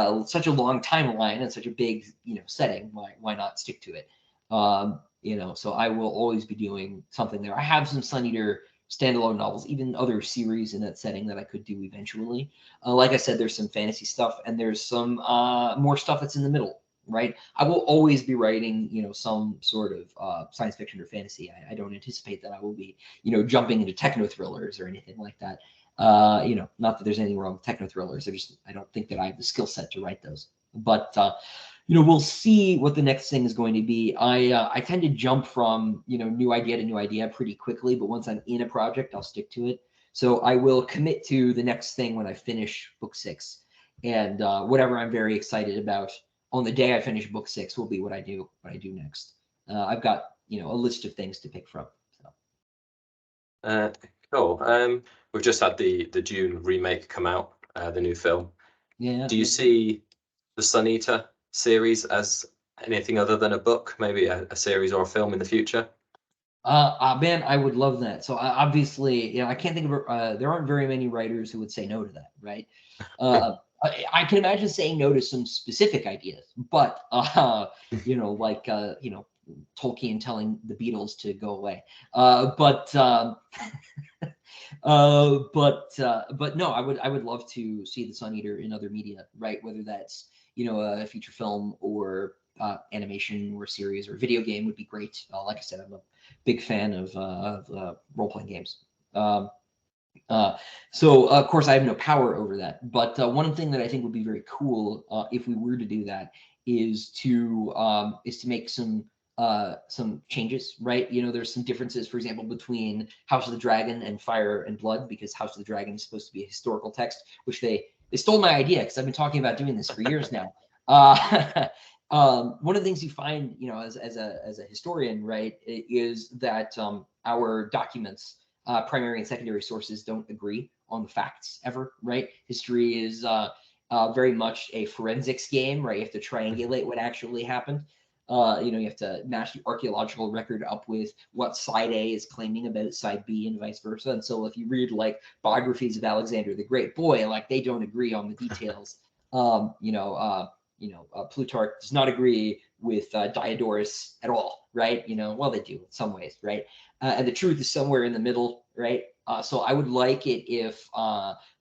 B: timeline and such a big setting, why not stick to it? So I will always be doing something there. I have some Sun Eater standalone novels, even other series in that setting that I could do eventually. Like I said, there's some fantasy stuff and there's some more stuff that's in the middle, right? I will always be writing, some sort of science fiction or fantasy. I don't anticipate that I will be, jumping into techno thrillers or anything like that. Not that there's anything wrong with techno thrillers. I don't think that I have the skill set to write those. But we'll see what the next thing is going to be. I tend to jump from new idea to new idea pretty quickly, but once I'm in a project, I'll stick to it. So I will commit to the next thing when I finish book 6, and whatever I'm very excited about on the day I finish book 6 will be what I do next. I've got a list of things to pick from.
A: So. Cool. We've just had the Dune remake come out, the new film.
B: Yeah.
A: Do you see the Sun Eater series as anything other than a book, maybe a series or a film in the future?
B: Man, I would love that. So obviously, I can't think of there aren't very many writers who would say no to that, right? I can imagine saying no to some specific ideas, but Tolkien telling the Beatles to go away. But no, I would love to see the Sun Eater in other media, right? Whether that's a feature film or animation or series or video game would be great. Like I said, I'm a big fan of role-playing games. So of course I have no power over that, but one thing that I think would be very cool if we were to do that is to make some changes, right? You know, there's some differences, for example, between House of the Dragon and Fire and Blood, because House of the Dragon is supposed to be a historical text, which they stole my idea because I've been talking about doing this for years now. One of the things you find, you know, as a historian, right, is that our documents, primary and secondary sources, don't agree on the facts ever, right? History is very much a forensics game, right? You have to triangulate what actually happened. You know, you have to match the archaeological record up with what side A is claiming about side B and vice versa. And so if you read like biographies of Alexander the Great, boy, like they don't agree on the details. Plutarch does not agree with Diodorus at all, right? You know, well, they do in some ways, right? And the truth is somewhere in the middle, right? So I would like it if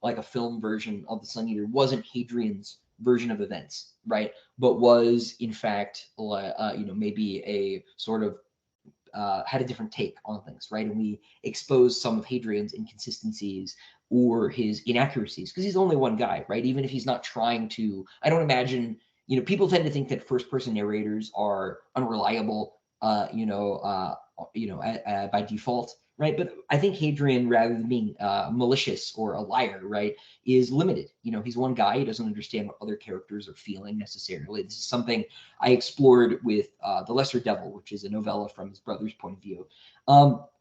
B: like a film version of the Sun Eater wasn't Hadrian's version of events, right? But was in fact, maybe a sort of had a different take on things, right? And we expose some of Hadrian's inconsistencies or his inaccuracies, because he's only one guy, right? Even if he's not trying to, I don't imagine, you know, people tend to think that first-person narrators are unreliable, by default, right? But I think Hadrian, rather than being malicious or a liar, right, is limited. You know, he's one guy. He doesn't understand what other characters are feeling necessarily. This is something I explored with The Lesser Devil, which is a novella from his brother's point of view,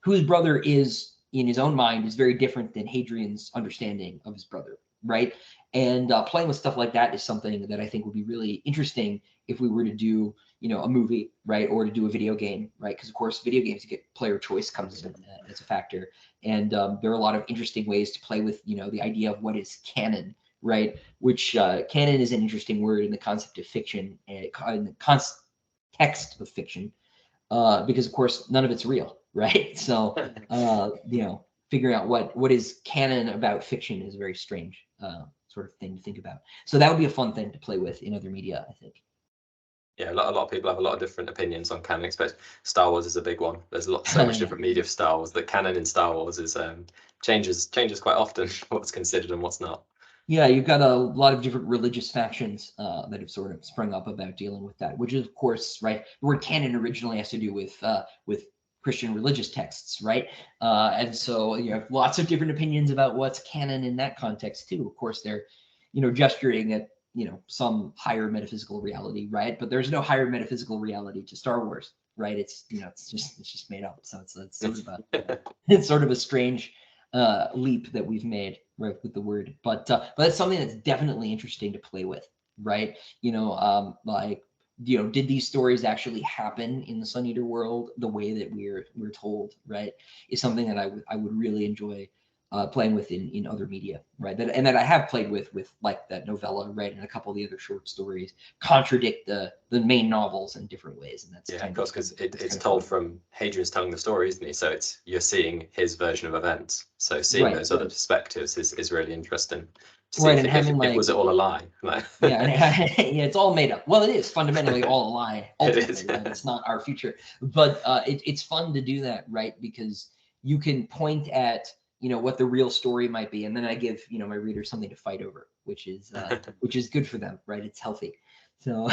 B: whose brother is, in his own mind, is very different than Hadrian's understanding of his brother, right? And playing with stuff like that is something that I think would be really interesting if we were to do, you know, a movie, right, or to do a video game, right? Because of course, video games, you get player choice comes in as a factor, and there are a lot of interesting ways to play with, you know, the idea of what is canon, right? Which canon is an interesting word in the concept of fiction, in the context of fiction, because of course none of it's real, right? So figuring out what is canon about fiction is a very strange sort of thing to think about. So that would be a fun thing to play with in other media, I think.
A: Yeah, a lot of people have a lot of different opinions on canon. Especially Star Wars is a big one. There's so much different media for Star Wars that canon in Star Wars is changes quite often what's considered and what's not.
B: Yeah, you've got a lot of different religious factions that have sort of sprung up about dealing with that, which is, of course, right. The word canon originally has to do with Christian religious texts, right? And so you have lots of different opinions about what's canon in that context too. Of course, they're, you know, gesturing at, you know, some higher metaphysical reality, right? But there's no higher metaphysical reality to Star Wars, right? It's, you know, it's just made up. So it's sort of it's sort of a strange leap that we've made, right, with the word. But that's something that's definitely interesting to play with, right? You know, did these stories actually happen in the Sun Eater world the way that we're told, right? Is something that I would really enjoy playing with in other media, right? That I have played with like that novella, right, and a couple of the other short stories contradict the main novels in different ways, and that's
A: of course, because it's told from Hadrian's telling the story, isn't he? So you're seeing his version of events. So seeing those other perspectives is really interesting.
B: Right, and having like,
A: was it all a lie?
B: Yeah, it's all made up. Well, it is fundamentally all a lie. Ultimately, right? It's not our future, but it's fun to do that, right? Because you can point at, you know, what the real story might be, and then I give, you know, my readers something to fight over, which is good for them, right? It's healthy. So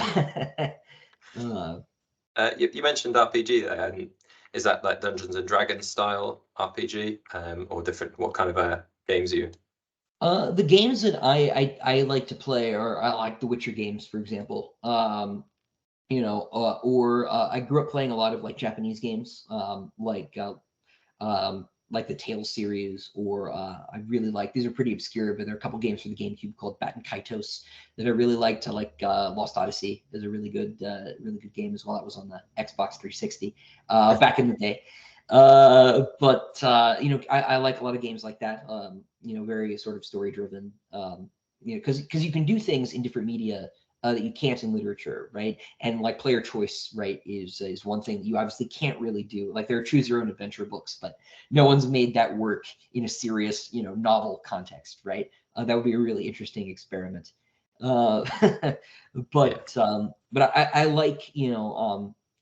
A: you mentioned RPG there, and is that like Dungeons and Dragons style RPG, or different? What kind of games are you?
B: The games that I like to play are, I like the Witcher games, for example. I grew up playing a lot of like Japanese games, like the Tales series, or I really like, these are pretty obscure, but there are a couple games for the GameCube called Batten Kaitos that I really liked. I like Lost Odyssey is a really good game as well. That was on the Xbox 360 back in the day. I like a lot of games like that. Very sort of story driven. Because you can do things in different media that you can't in literature, right? And like player choice, right, is one thing that you obviously can't really do. Like there are choose your own adventure books, but no one's made that work in a serious, novel context, right? That would be a really interesting experiment. But I like,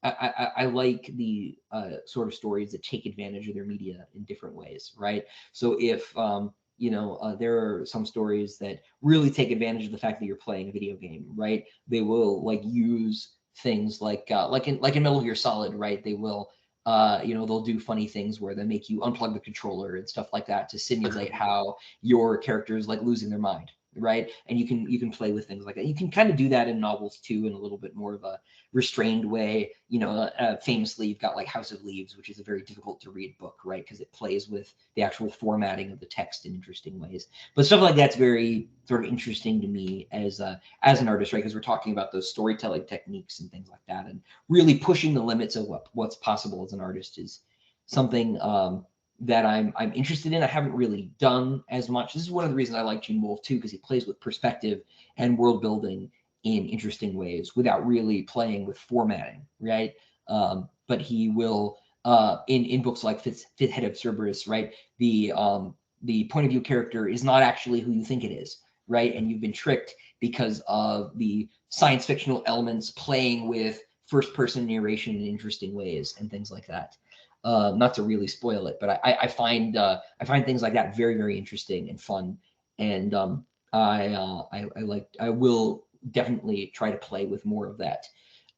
B: I like the sort of stories that take advantage of their media in different ways, right? So if there are some stories that really take advantage of the fact that you're playing a video game, right? They will like use things like in Metal Gear Solid, right? They will they'll do funny things where they make you unplug the controller and stuff like that to simulate how your character is like losing their mind, right? And you can play with things like that. You can kind of do that in novels too, in a little bit more of a restrained way. Famously, you've got like House of Leaves, which is a very difficult to read book, right? Because it plays with the actual formatting of the text in interesting ways. But stuff like that's very sort of interesting to me as an artist, right? Because we're talking about those storytelling techniques and things like that, and really pushing the limits of what's possible as an artist is something that I'm interested in. I haven't really done as much. This is one of the reasons I like Gene Wolfe too, because he plays with perspective and world building in interesting ways without really playing with formatting, right? But he will in books like Fifth Head of Cerberus, right? The point of view character is not actually who you think it is, right? And you've been tricked because of the science fictional elements playing with first person narration in interesting ways and things like that. Not to really spoil it, but I find things like that very, very interesting and fun. And I will definitely try to play with more of that,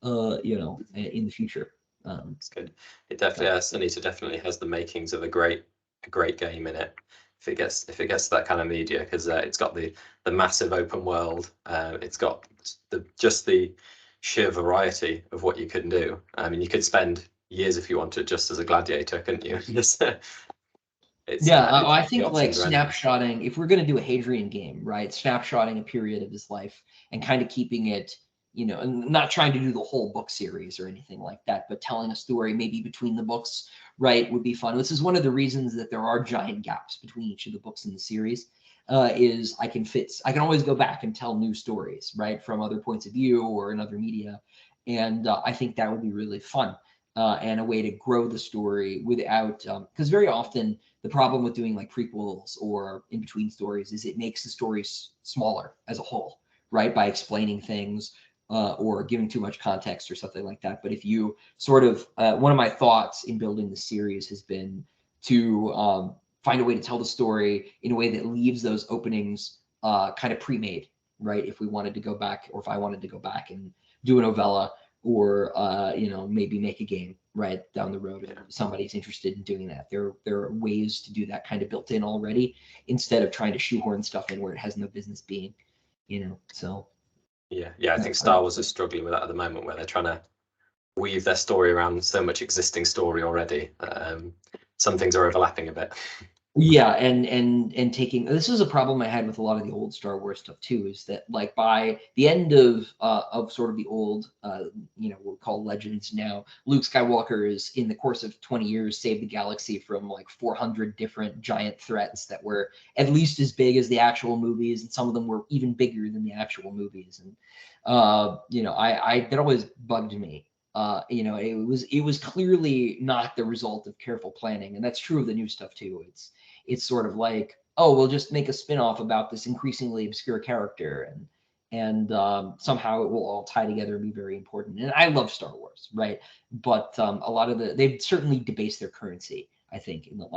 B: in the future.
A: It's good. It definitely has. Anita definitely has the makings of a great game in it. If it gets to that kind of media, because it's got the massive open world. It's got the sheer variety of what you can do. I mean, you could spend years if you wanted just as a gladiator, couldn't you?
B: I think like
A: options are endless.
B: snapshotting, if we're going to do a Hadrian game, right? Snapshotting a period of his life and kind of keeping it, and not trying to do the whole book series or anything like that, but telling a story maybe between the books, right, would be fun. This is one of the reasons that there are giant gaps between each of the books in the series. Is I can always go back and tell new stories, right, from other points of view or in other media. And I think that would be really fun and a way to grow the story without, because very often the problem with doing like prequels or in between stories is it makes the stories smaller as a whole, right? By explaining things or giving too much context or something like that. But if you sort of, one of my thoughts in building the series has been to find a way to tell the story in a way that leaves those openings kind of pre-made, right? If we wanted to go back, or if I wanted to go back and do a novella, or maybe make a game right down the road if somebody's interested in doing that. There are ways to do that kind of built in already, instead of trying to shoehorn stuff in where it has no business being, so.
A: I think Star Wars is struggling with that at the moment, where they're trying to weave their story around so much existing story already. Some things are overlapping a bit.
B: Yeah, and taking, this is a problem I had with a lot of the old Star Wars stuff too, is that like by the end of sort of the old we'll call Legends now, Luke Skywalker is in the course of 20 years saved the galaxy from like 400 different giant threats that were at least as big as the actual movies, and some of them were even bigger than the actual movies. And that always bugged me. It was clearly not the result of careful planning, and that's true of the new stuff too. It's sort of like, oh, we'll just make a spin-off about this increasingly obscure character, and somehow it will all tie together and be very important. And I love Star Wars, right? But a lot of they've certainly debased their currency, I think, in the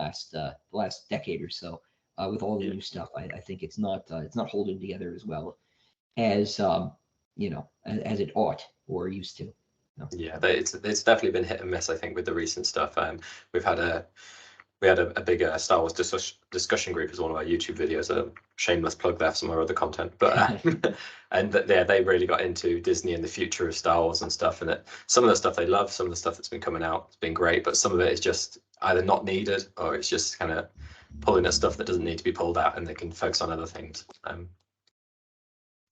B: last decade or so with all the new stuff. I think it's not holding together as well as as it ought or used to. No.
A: Yeah, it's definitely been hit and miss, I think, with the recent stuff. We had a bigger Star Wars discussion group as one of our YouTube videos. A shameless plug there for some of our other content, but they really got into Disney and the future of Star Wars and stuff. And some of the stuff they love, some of the stuff that's been coming out has been great, but some of it is just either not needed, or it's just kind of pulling at stuff that doesn't need to be pulled out, and they can focus on other things.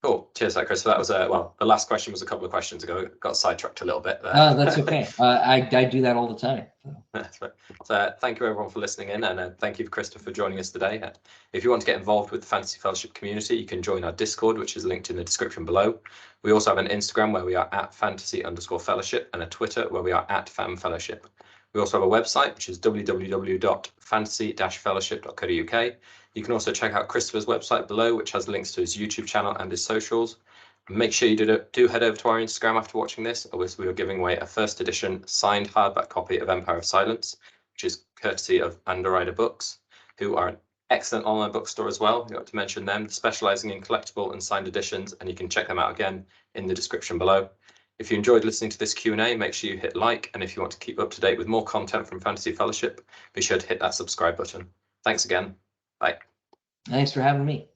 A: Cool. Cheers, Chris. So that was the last question was a couple of questions ago. Got sidetracked a little bit there.
B: That's okay. I do that all the time.
A: So thank you everyone for listening in, and thank you, Christopher, for joining us today. If you want to get involved with the Fantasy Fellowship community, you can join our Discord, which is linked in the description below. We also have an Instagram where we are at fantasy_fellowship, and a Twitter where we are at fanfellowship. We also have a website, which is www.fantasy-fellowship.co.uk. You can also check out Christopher's website below, which has links to his YouTube channel and his socials. Make sure you do head over to our Instagram after watching this, as we are giving away a first edition signed hardback copy of Empire of Silence, which is courtesy of Underwriter Books, who are an excellent online bookstore as well. You got to mention them, specializing in collectible and signed editions, and you can check them out again in the description below. If you enjoyed listening to this Q&A, make sure you hit like, and if you want to keep up to date with more content from Fantasy Fellowship, be sure to hit that subscribe button. Thanks again. Bye.
B: Thanks for having me.